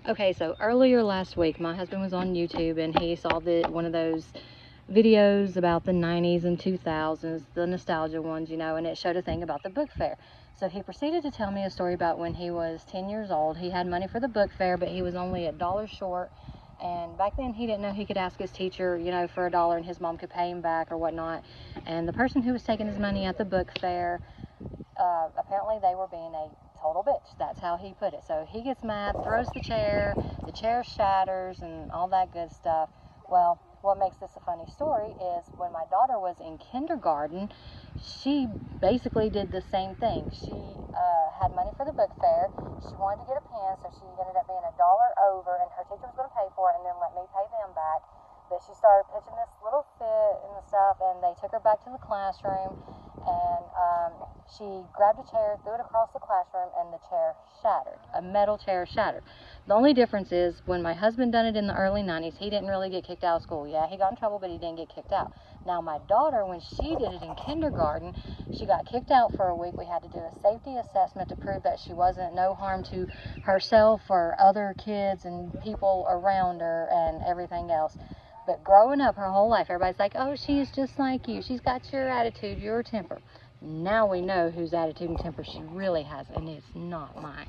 Okay, so earlier last week, my husband was on YouTube and he saw one of those videos about the 90s and 2000s, the nostalgia ones, and it showed a thing about the book fair. So he proceeded to tell me a story about when he was 10 years old. He had money for the book fair, but he was only $1 short. And back then, he didn't know he could ask his teacher, for $1 and his mom could pay him back or whatnot. And the person who was taking his money at the book fair, apparently they were being a total bitch. That's how he put it. So he gets mad, throws the chair shatters, and all that good stuff. Well, what makes this a funny story is when my daughter was in kindergarten, she basically did the same thing. She had money for the book fair. She wanted to get a pen, so she ended up being $1 over, and her teacher was going to pay for it and then let me pay them back. But she started pitching this little fit and the stuff, and they took her back to the classroom, and she grabbed a chair, threw it across the classroom, and the chair shattered. A metal chair shattered. The only difference is when my husband done it in the early 90s, he didn't really get kicked out of school. Yeah, he got in trouble, but he didn't get kicked out. Now, my daughter, when she did it in kindergarten, she got kicked out for a week. We had to do a safety assessment to prove that she wasn't no harm to herself or other kids and people around her and everything else. But growing up her whole life, everybody's like, oh, she's just like you. She's got your attitude, your temper. Now we know whose attitude and temper she really has, and it's not mine.